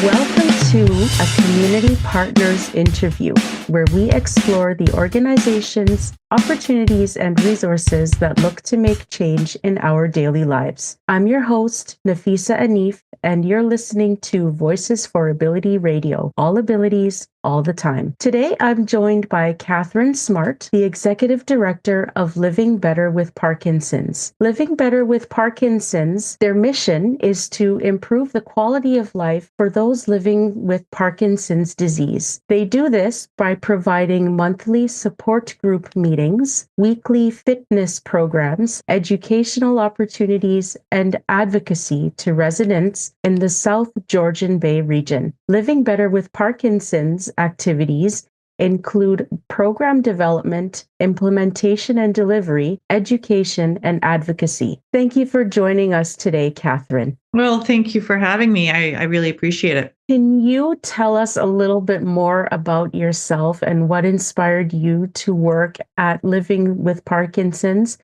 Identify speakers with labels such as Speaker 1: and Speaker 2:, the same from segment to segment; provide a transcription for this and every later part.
Speaker 1: Welcome to a Community Partners interview, where we explore the organizations, opportunities, and resources that look to make change in our daily lives. I'm your host, Nafisah Anif, and you're listening to Voices for Ability Radio, all abilities, all the time. Today, I'm joined by Catherine Smart, the Executive Director of Living Better with Parkinson's. Living Better with Parkinson's, their mission is to improve the quality of life for those living with Parkinson's disease. They do this by providing monthly support group meetings, weekly fitness programs, educational opportunities, and advocacy to residents in the South Georgian Bay region. Living Better with Parkinson's activities include program development, implementation and delivery, education, and advocacy. Thank you for joining us today, Catherine.
Speaker 2: Well, thank you for having me. I really appreciate it.
Speaker 1: Can you tell us a little bit more about yourself and what inspired you to work at Living with Parkinson's?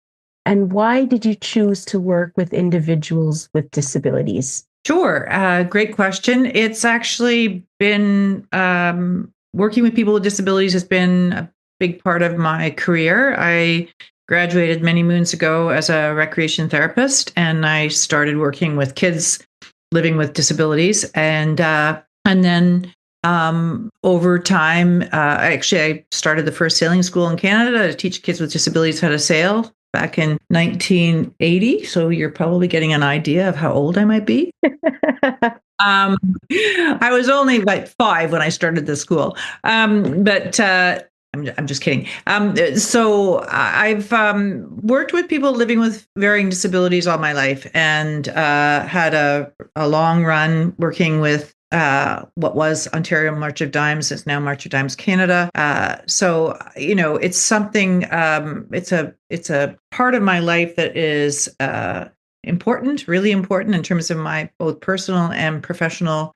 Speaker 1: And why did you choose to work with individuals with disabilities?
Speaker 2: Sure. Great question. It's actually been working with people with disabilities has been a big part of my career. I graduated many moons ago as a recreation therapist, and I started working with kids living with disabilities. And then over time, I started the first sailing school in Canada to teach kids with disabilities how to sail back in 1980. So you're probably getting an idea of how old I might be. I was only like 5 when I started the school, but I'm just kidding. So I've worked with people living with varying disabilities all my life, and had a long run working with what was Ontario March of Dimes. It's now March of Dimes Canada. So it's something. It's a part of my life that is important, really important in terms of my both personal and professional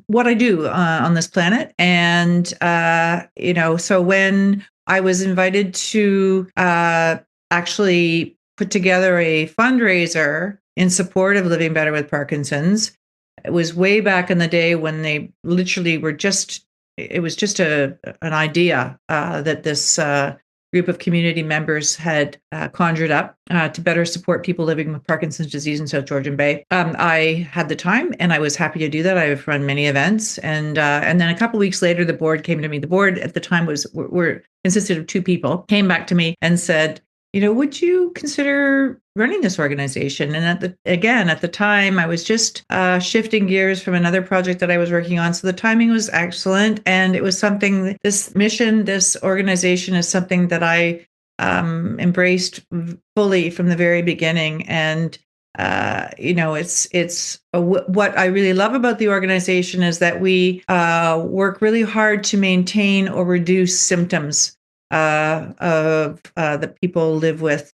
Speaker 2: what I do on this planet. And so when I was invited to actually put together a fundraiser in support of Living Better with Parkinson's, it was way back in the day when they literally were it was just an idea that this group of community members had conjured up to better support people living with Parkinson's disease in South Georgian Bay. I had the time, and I was happy to do that. I've run many events, and then a couple of weeks later, the board came to me. The board at the time consisted of 2 people. Came back to me and said, would you consider running this organization? And at the time, I was just shifting gears from another project that I was working on. So the timing was excellent. And it was something, this mission, this organization is something that I embraced fully from the very beginning. And, what I really love about the organization is that we work really hard to maintain or reduce symptoms of the people who live with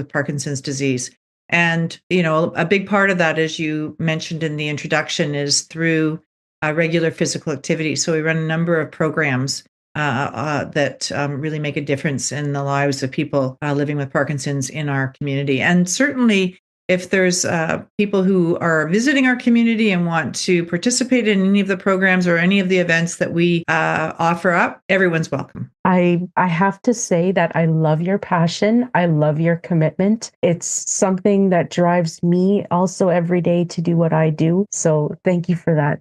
Speaker 2: Parkinson's disease. And, a big part of that, as you mentioned in the introduction, is through regular physical activity. So we run a number of programs that really make a difference in the lives of people living with Parkinson's in our community. And certainly, if there's people who are visiting our community and want to participate in any of the programs or any of the events that we offer up, everyone's welcome.
Speaker 1: I have to say that I love your passion. I love your commitment. It's something that drives me also every day to do what I do. So thank you for that.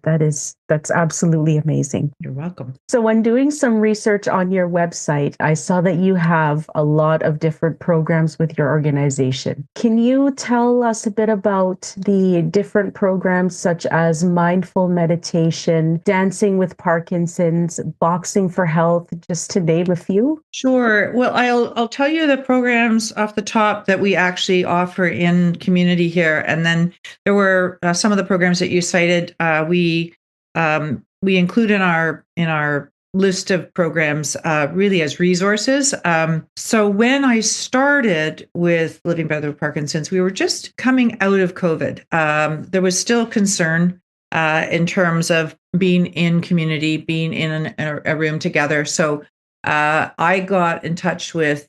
Speaker 1: That's absolutely amazing.
Speaker 2: You're welcome.
Speaker 1: So when doing some research on your website, I saw that you have a lot of different programs with your organization. Can you tell us a bit about the different programs such as mindful meditation, dancing with Parkinson's, boxing for health, just to name a few?
Speaker 2: Sure. Well, I'll tell you the programs off the top that we actually offer in community here, and then there were some of the programs that you cited. We include in our list of programs really as resources. So when I started with Living Better with Parkinson's, we were just coming out of COVID. There was still concern in terms of being in community, being in a room together. So I got in touch with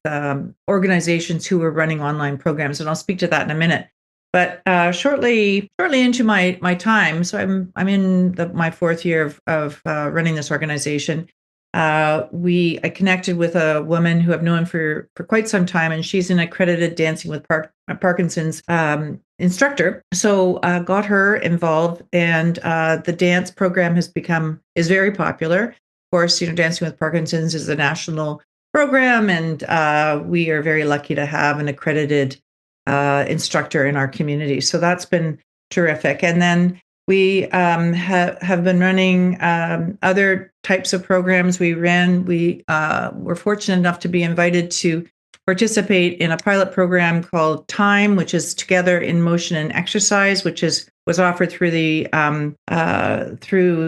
Speaker 2: organizations who were running online programs, and I'll speak to that in a minute. But shortly into my time, so I'm in my fourth year of running this organization. I connected with a woman who I've known for quite some time, and she's an accredited Dancing with Parkinson's instructor. So got her involved, and the dance program is very popular. Of course, Dancing with Parkinson's is a national program, and we are very lucky to have an accredited instructor in our community. So that's been terrific. And then we have been running other types of programs. We were fortunate enough to be invited to participate in a pilot program called Time, which is Together in Motion and Exercise, which was offered through the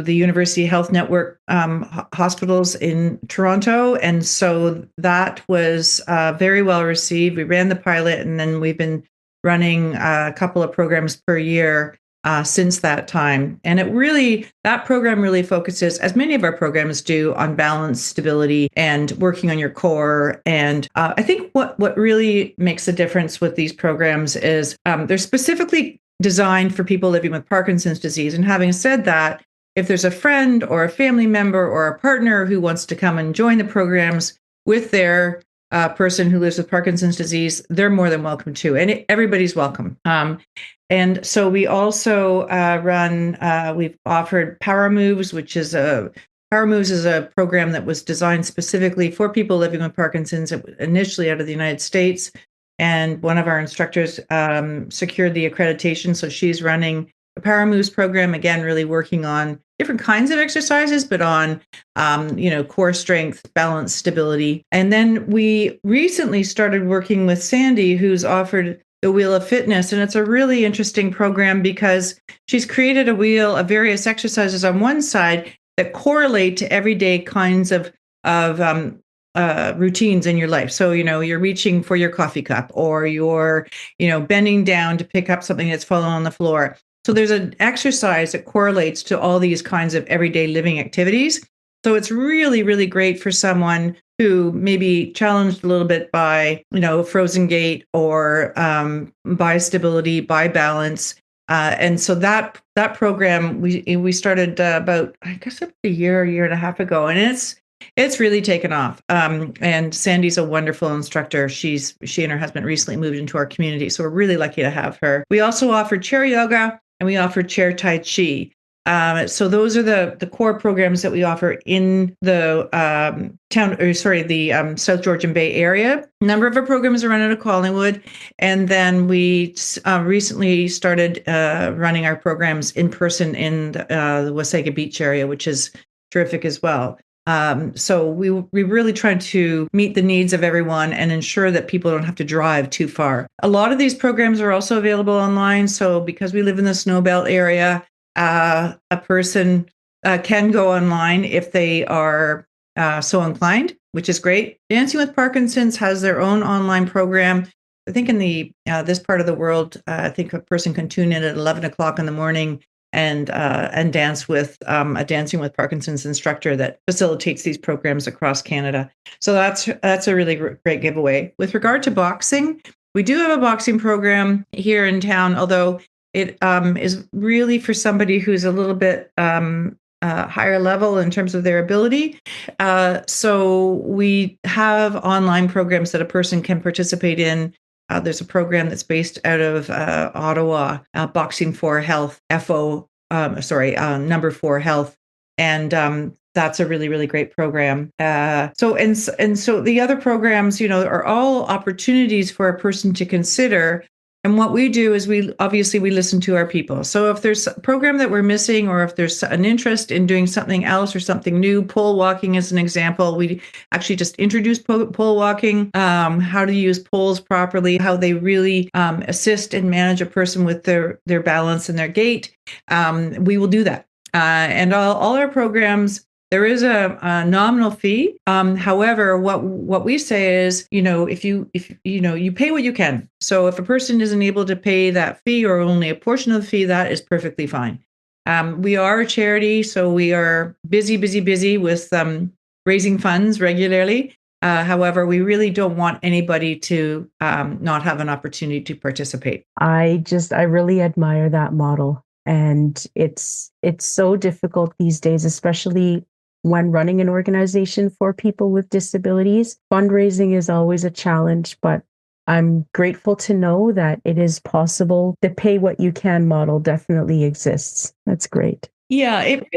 Speaker 2: University Health Network hospitals in Toronto, and so that was very well received. We ran the pilot, and then we've been running a couple of programs per year since that time. And that program really focuses, as many of our programs do, on balance, stability, and working on your core. And I think what really makes a difference with these programs is they're specifically designed for people living with Parkinson's disease. And having said that, if there's a friend or a family member or a partner who wants to come and join the programs with their person who lives with Parkinson's disease, they're more than welcome to, and everybody's welcome. And so we also we've offered Power Moves, Power Moves is a program that was designed specifically for people living with Parkinson's, initially out of the United States. And one of our instructors secured the accreditation. So she's running the Power Moves program, again, really working on different kinds of exercises, but on, core strength, balance, stability. And then we recently started working with Sandy, who's offered the Wheel of Fitness. And it's a really interesting program because she's created a wheel of various exercises on one side that correlate to everyday kinds of routines in your life. So, you're reaching for your coffee cup, or you're, bending down to pick up something that's fallen on the floor. So there's an exercise that correlates to all these kinds of everyday living activities. So it's really, really great for someone who may be challenged a little bit by, frozen gait, or by stability, by balance. And so that program, we started about, I guess, a year and a half ago, and it's really taken off. And Sandy's a wonderful instructor. She and her husband recently moved into our community, so we're really lucky to have her. We also offer chair yoga, and we offer chair Tai Chi. So those are the core programs that we offer in the South Georgian Bay area. A number of our programs are run out of Collingwood, and then we recently started running our programs in person in the Wasaga Beach area, which is terrific as well. So we really try to meet the needs of everyone and ensure that people don't have to drive too far. A lot of these programs are also available online. So because we live in the Snowbelt area, a person can go online if they are so inclined, which is great. Dancing with Parkinson's has their own online program. I think in this part of the world, I think a person can tune in at 11 o'clock in the morning and dance with a Dancing with Parkinson's instructor that facilitates these programs across Canada. So that's a really great giveaway. With regard to boxing, we do have a boxing program here in town, although it is really for somebody who's a little bit higher level in terms of their ability. So we have online programs that a person can participate in. There's a program that's based out of Ottawa, Boxing for Health, Number 4 Health, and that's a really, really great program. So the other programs, are all opportunities for a person to consider. And what we do is we listen to our people. So if there's a program that we're missing, or if there's an interest in doing something else or something new, pole walking is an example. We actually just introduced pole walking, how to use poles properly, how they really assist and manage a person with their balance and their gait. We will do that. And all our programs, there is a nominal fee. However, what we say is, if you pay what you can. So if a person isn't able to pay that fee, or only a portion of the fee, that is perfectly fine. We are a charity, so we are busy with raising funds regularly. However, we really don't want anybody to not have an opportunity to participate.
Speaker 1: I really admire that model. And it's so difficult these days, especially when running an organization for people with disabilities. Fundraising is always a challenge, but I'm grateful to know that it is possible. The pay what you can model definitely exists. That's great.
Speaker 2: Yeah, it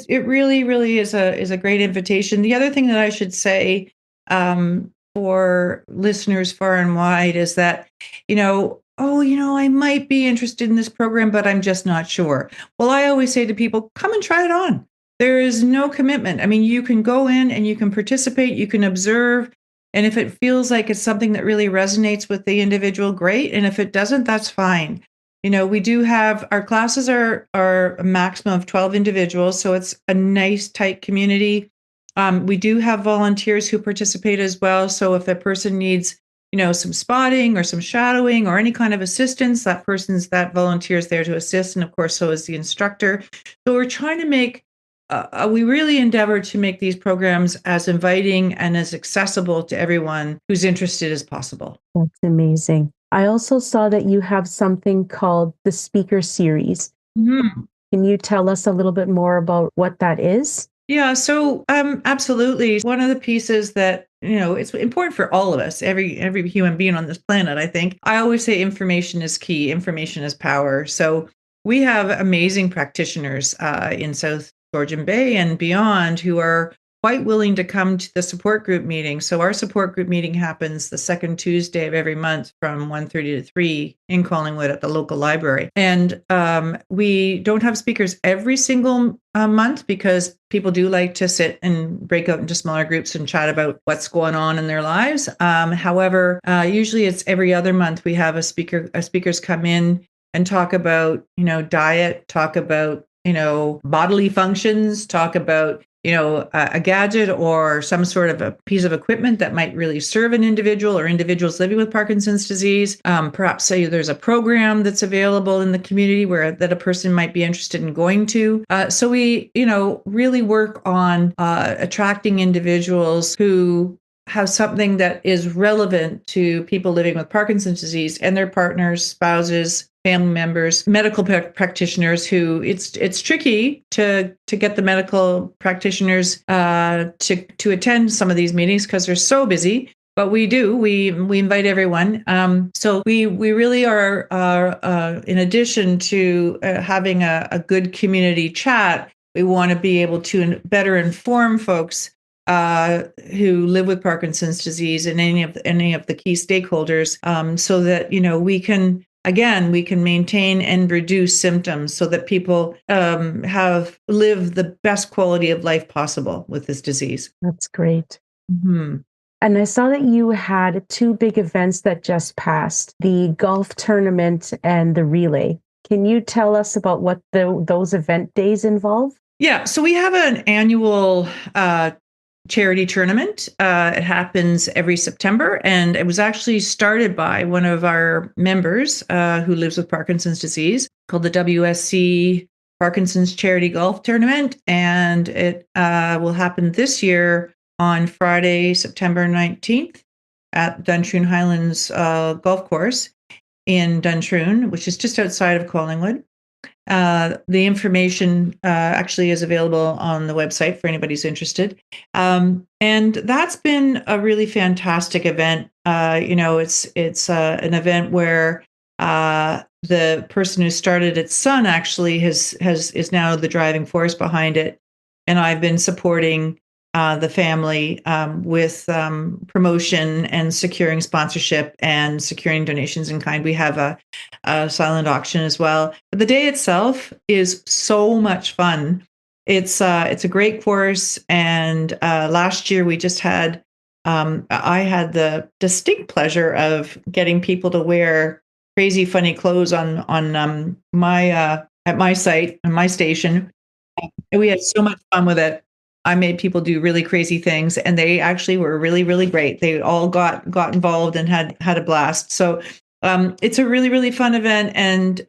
Speaker 2: really, really is a great invitation. The other thing that I should say for listeners far and wide is that, oh, I might be interested in this program, but I'm just not sure. Well, I always say to people, come and try it on. There is no commitment. I mean, you can go in and you can participate, you can observe, and if it feels like it's something that really resonates with the individual, great. And if it doesn't, that's fine. We do have our classes are a maximum of 12 individuals, so it's a nice tight community. We do have volunteers who participate as well. So if a person needs, some spotting or some shadowing or any kind of assistance, that volunteer is there to assist, and of course, so is the instructor. So we're trying to make we really endeavor to make these programs as inviting and as accessible to everyone who's interested as possible.
Speaker 1: That's amazing. I also saw that you have something called the Speaker Series.
Speaker 2: Mhm.
Speaker 1: Can you tell us a little bit more about what that is?
Speaker 2: Yeah, so absolutely. One of the pieces that, it's important for all of us, every human being on this planet, I think. I always say information is key, information is power. So we have amazing practitioners in South Georgian Bay and beyond who are quite willing to come to the support group meeting. So our support group meeting happens the second Tuesday of every month from 1:30 to 3 in Collingwood at the local library. And we don't have speakers every single month because people do like to sit and break out into smaller groups and chat about what's going on in their lives. However, usually it's every other month we have speakers come in and talk about, diet, talk about, bodily functions, talk about a gadget or some sort of a piece of equipment that might really serve an individual or individuals living with Parkinson's disease. Perhaps say there's a program that's available in the community that a person might be interested in going to. So we, really work on attracting individuals who have something that is relevant to people living with Parkinson's disease and their partners, spouses, family members, medical practitioners who it's tricky to get the medical practitioners to attend some of these meetings because they're so busy. But we invite everyone. So we really are in addition to having a good community chat, we want to be able to better inform folks who live with Parkinson's disease and any of the key stakeholders, so that we can maintain and reduce symptoms, so that people live the best quality of life possible with this disease.
Speaker 1: That's great.
Speaker 2: Mhm.
Speaker 1: And I saw that you had two big events that just passed, the golf tournament and the relay. Can you tell us about what those event days involve?
Speaker 2: Yeah, so we have an annual charity tournament. It happens every September, and it was actually started by one of our members who lives with Parkinson's disease, called the WSC Parkinson's Charity Golf Tournament. And it will happen this year on Friday, September 19th at Duntroon Highlands Golf Course in Duntroon, which is just outside of Collingwood. The information actually is available on the website for anybody who's interested. And that's been a really fantastic event. It's an event where the person who started it, son, actually is now the driving force behind it, and I've been supporting the family with promotion and securing sponsorship and securing donations in kind. We have a silent auction as well. But the day itself is so much fun. It's a great course, and last year we just had I had the distinct pleasure of getting people to wear crazy funny clothes on my at my site on my station, and we had so much fun with it. I made people do really crazy things, and they actually were really, really great. They all got involved and had a blast. So It's a really, really fun event, and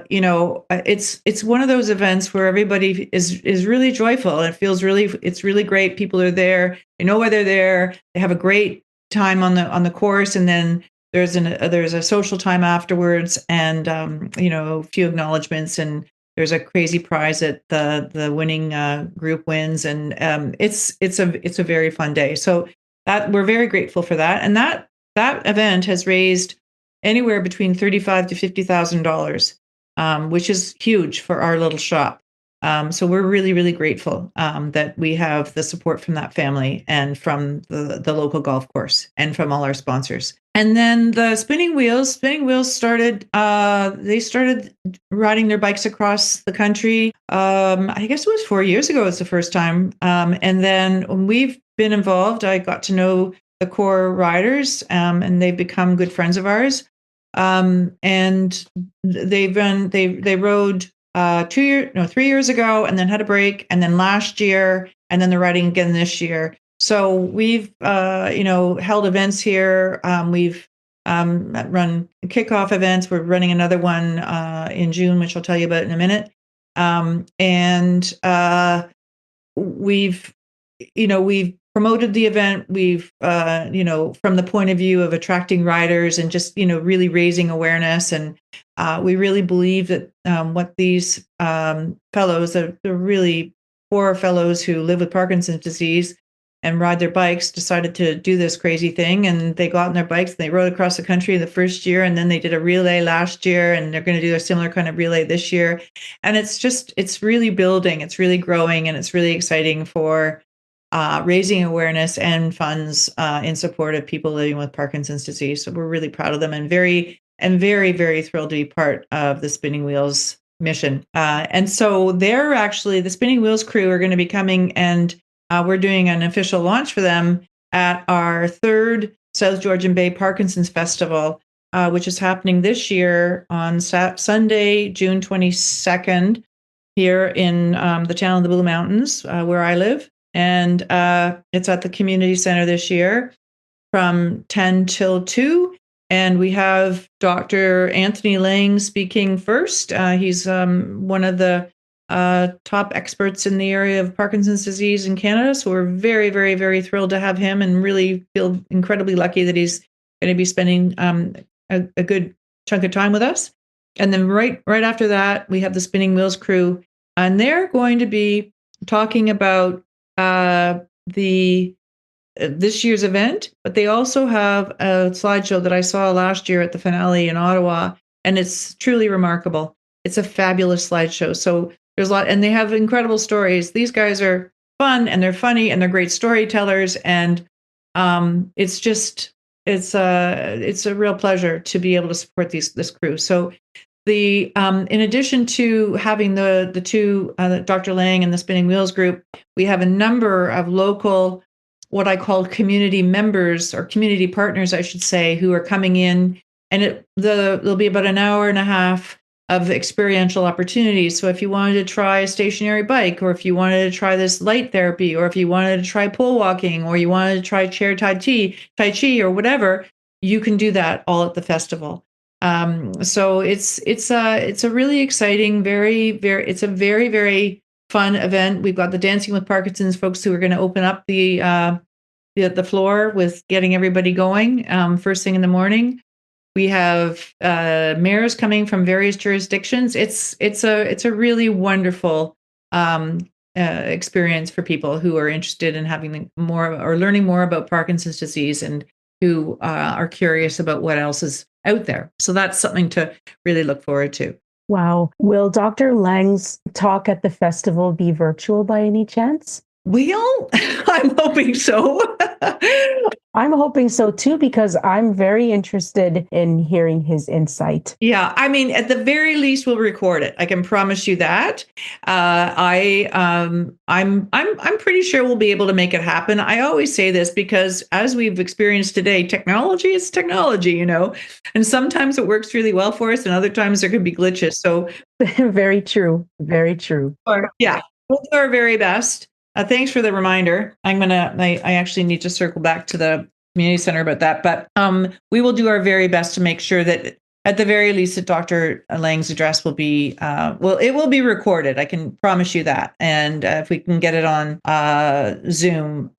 Speaker 2: it's one of those events where everybody is really joyful. It's really great. People are there. They know why they're there. They have a great time on the course, and then there's a social time afterwards, and a few acknowledgments, and there's a crazy prize that the winning group wins, and it's a very fun day. So that we're very grateful for that, and that event has raised anywhere between 35 to $50,000, which is huge for our little shop. So we're really, really grateful that we have the support from that family and from the local golf course and from all our sponsors. And then the spinning wheels started, they started riding their bikes across the country. I guess it was 4 years ago, it's the first time. And then when we've been involved, I got to know the core riders, and they've become good friends of ours. And they rode 3 years ago, and then had a break, and then last year, and then they're riding again this year. So we've held events here. We've run kickoff events. We're running another one in June, which I'll tell you about in a minute. And we've promoted the event. We've from the point of view of attracting riders and just really raising awareness. And we really believe that what these fellows, the really poor fellows who live with Parkinson's disease and ride their bikes, decided to do this crazy thing. And they got on their bikes and they rode across the country the first year, and then they did a relay last year, and they're going to do a similar kind of relay this year. And it's really building, it's really growing, and it's really exciting for raising awareness and funds in support of people living with Parkinson's disease. So we're really proud of them, and very, very thrilled to be part of the Spinning Wheels mission. And so the Spinning Wheels crew are going to be coming, and we're doing an official launch for them at our third South Georgian Bay Parkinson's Festival, which is happening this year on Sunday, June 22nd, here in the town of the Blue Mountains, where I live. And it's at the community center this year from 10 till 2. And we have Dr. Anthony Lang speaking first. He's one of the top experts in the area of Parkinson's disease in Canada. So we're very, very, very thrilled to have him, and really feel incredibly lucky that he's going to be spending a good chunk of time with us. And then right after that, we have the Spinning Wheels crew, and they're going to be talking about this year's event, but they also have a slideshow that I saw last year at the finale in Ottawa, and it's truly remarkable. It's a fabulous slideshow. So there's a lot, and they have incredible stories. These guys are fun, and they're funny, and they're great storytellers, and it's a real pleasure to be able to support this crew. So in addition to having the two, Dr. Lang and the Spinning Wheels group, we have a number of local, what I call community members, or community partners, I should say, who are coming in, and there'll be about an hour and a half of experiential opportunities. So if you wanted to try a stationary bike, or if you wanted to try this light therapy, or if you wanted to try pole walking, or you wanted to try chair tai chi, or whatever, you can do that all at the festival. So it's a really exciting, it's a very, very fun event. We've got the Dancing with Parkinson's folks who are going to open up the floor with getting everybody going first thing in the morning. We have mayors coming from various jurisdictions. It's a really wonderful experience for people who are interested in having more or learning more about Parkinson's disease, and who are curious about what else is out there. So that's something to really look forward to.
Speaker 1: Wow. Will Dr. Lang's talk at the festival be virtual by any chance?
Speaker 2: Well, I'm hoping so.
Speaker 1: I'm hoping so too, because I'm very interested in hearing his insight.
Speaker 2: Yeah, I mean, at the very least, we'll record it. I can promise you that. I'm pretty sure we'll be able to make it happen. I always say this because, as we've experienced today, technology is technology, and sometimes it works really well for us, and other times there could be glitches. So,
Speaker 1: very true. Very true.
Speaker 2: Yeah, we'll do our very best. Thanks for the reminder. I actually need to circle back to the community center about that. But we will do our very best to make sure that at the very least, that Dr. Lang's address will be, it will be recorded. I can promise you that. And if we can get it on Zoom,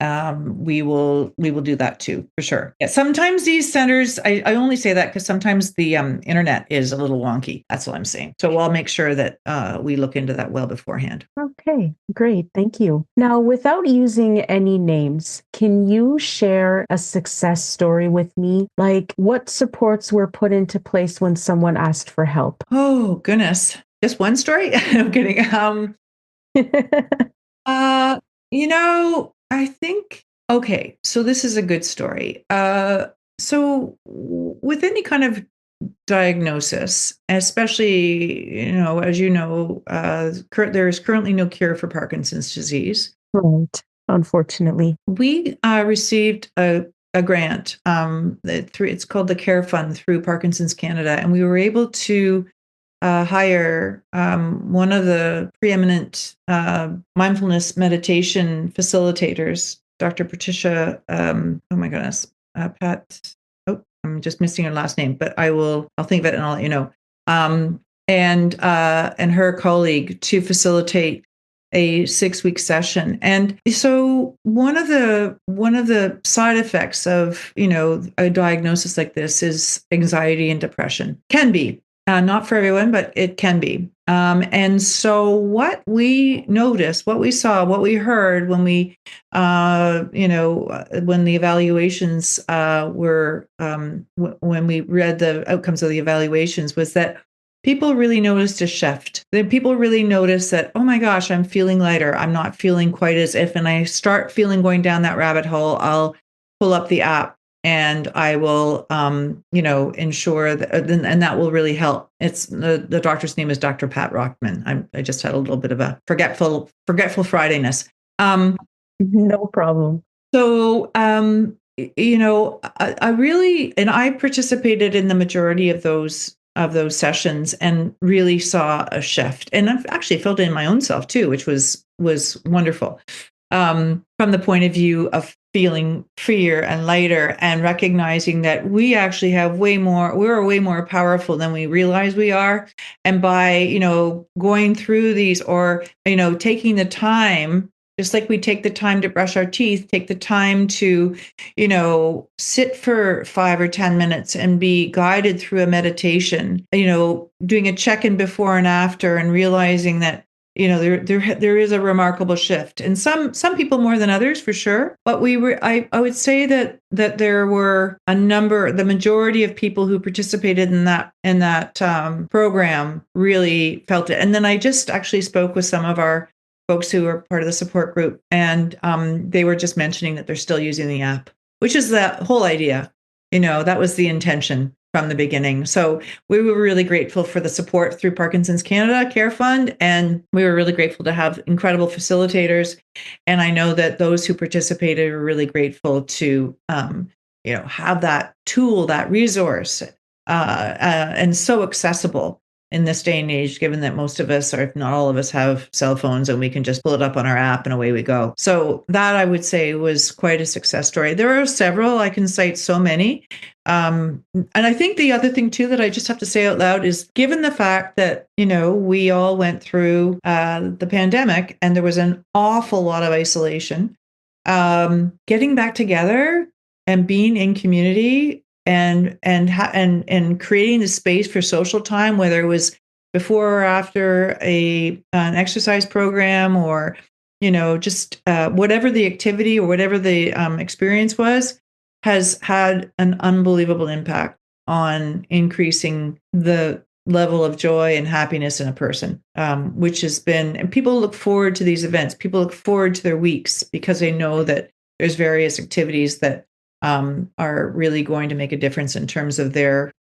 Speaker 2: we will do that too, for sure. Yeah, sometimes these centers, I only say that because sometimes the internet is a little wonky. That's all I'm saying. So I'll make sure that we look into that well beforehand.
Speaker 1: Okay, great. Thank you. Now, without using any names, can you share a success story with me? Like what supports were put into place when someone asked for help?
Speaker 2: Oh, goodness. Just one story? I'm kidding. Uh, I think, okay, so this is a good story. With any kind of diagnosis, especially, as you know, there is currently no cure for Parkinson's disease.
Speaker 1: Right. Unfortunately.
Speaker 2: We received a grant. It's called the Care Fund through Parkinson's Canada, and we were able to hire one of the preeminent mindfulness meditation facilitators, Dr. Patricia. Oh my goodness, Pat. Oh, I'm just missing her last name, but I'll think of it and I'll let you know. And her colleague to facilitate a 6-week session. And so one of the side effects of a diagnosis like this is anxiety and depression. Can be. Not for everyone, but it can be. And so what we noticed, what we saw, what we heard when we, when the evaluations were, when we read the outcomes of the evaluations, was that people really noticed a shift. That people really noticed that, oh my gosh, I'm feeling lighter. I'm not feeling quite as if, and I start feeling going down that rabbit hole, I'll pull up the app and I will, ensure that, and that will really help. It's the doctor's name is Dr. Pat Rockman. I just had a little bit of a forgetful Fridayness.
Speaker 1: No problem.
Speaker 2: So, I really, and I participated in the majority of those sessions and really saw a shift. And I've actually felt it in my own self too, which was wonderful. From the point of view of feeling freer and lighter and recognizing that we actually have we're way more powerful than we realize we are. And by, going through these or, taking the time, just like we take the time to brush our teeth, take the time to, sit for 5 or 10 minutes and be guided through a meditation, doing a check-in before and after and realizing that there is a remarkable shift, and some people more than others for sure. But I would say that there were the majority of people who participated in that program really felt it. And then I just actually spoke with some of our folks who are part of the support group, and they were just mentioning that they're still using the app, which is the whole idea. That was the intention from the beginning. So we were really grateful for the support through Parkinson's Canada Care Fund, and we were really grateful to have incredible facilitators. And I know that those who participated were really grateful to, have that tool, that resource, and so accessible in this day and age, given that most of us, or if not all of us, have cell phones and we can just pull it up on our app and away we go. So that, I would say, was quite a success story. There are several, I can cite so many. And I think the other thing too that I just have to say out loud is, given the fact that, we all went through the pandemic and there was an awful lot of isolation, getting back together and being in community and creating the space for social time, whether it was before or after an exercise program, or just whatever the activity or whatever the experience was, has had an unbelievable impact on increasing the level of joy and happiness in a person, which has been, and people look forward to these events. People look forward to their weeks because they know that there's various activities that are really going to make a difference in terms of their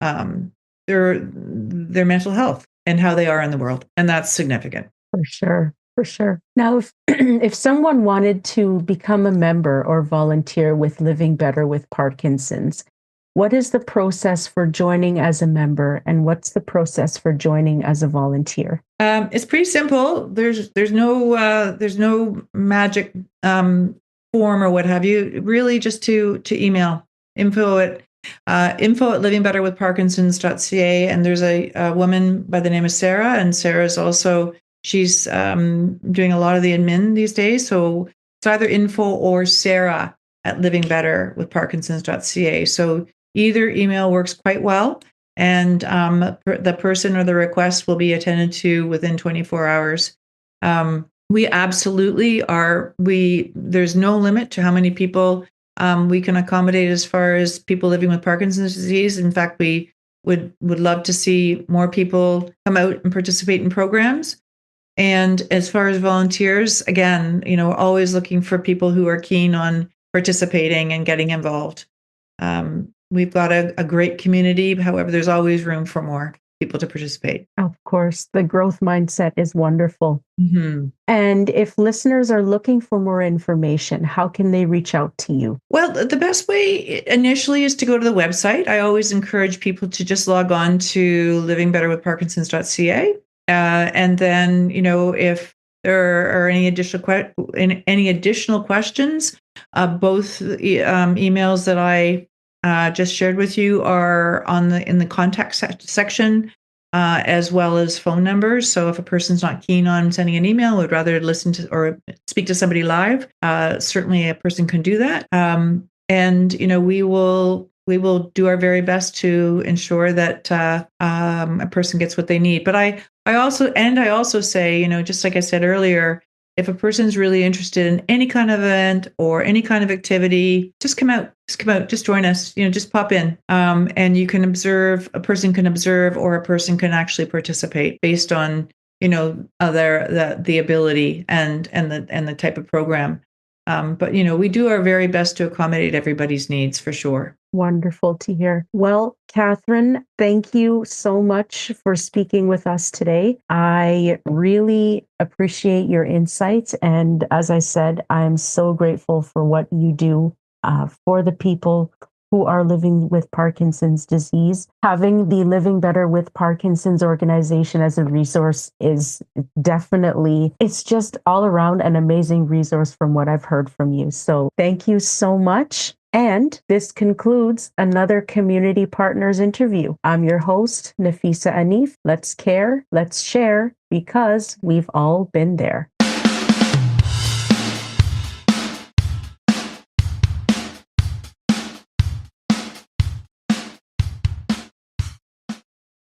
Speaker 2: mental health and how they are in the world. And that's significant.
Speaker 1: For sure. For sure. Now, if someone wanted to become a member or volunteer with Living Better with Parkinson's, what is the process for joining as a member, and what's the process for joining as a volunteer?
Speaker 2: It's pretty simple. There's no magic form or what have you. Really, just to email info at livingbetterwithparkinsons.ca. And there's a woman by the name of Sarah, and Sarah's also, she's doing a lot of the admin these days. So it's either info or Sarah at livingbetterwithparkinsons.ca. So either email works quite well, and the person or the request will be attended to within 24 hours. We absolutely are. There's no limit to how many people we can accommodate as far as people living with Parkinson's disease. In fact, we would love to see more people come out and participate in programs. And as far as volunteers, again, we're always looking for people who are keen on participating and getting involved. We've got a great community. However, there's always room for more people to participate.
Speaker 1: Of course, the growth mindset is wonderful.
Speaker 2: Mm-hmm.
Speaker 1: And if listeners are looking for more information, how can they reach out to you?
Speaker 2: Well, the best way initially is to go to the website. I always encourage people to just log on to livingbetterwithparkinsons.ca. And then, if there are any additional questions, both emails that I just shared with you are in the contact section, as well as phone numbers. So if a person's not keen on sending an email, would rather listen to or speak to somebody live, certainly a person can do that. And we will do our very best to ensure that a person gets what they need. But I also say, just like I said earlier, if a person's really interested in any kind of event or any kind of activity, just come out, just join us, just pop in. And you can observe, a person can observe, or a person can actually participate based on, the ability and the type of program. But we do our very best to accommodate everybody's needs, for sure.
Speaker 1: Wonderful to hear. Well, Catherine, thank you so much for speaking with us today. I really appreciate your insights. And as I said, I'm so grateful for what you do for the people who are living with Parkinson's disease. Having the Living Better with Parkinson's organization as a resource is definitely, it's just all around an amazing resource from what I've heard from you. So thank you so much. And this concludes another Community Partners interview. I'm your host, Nafisah Anif. Let's care, let's share, because we've all been there.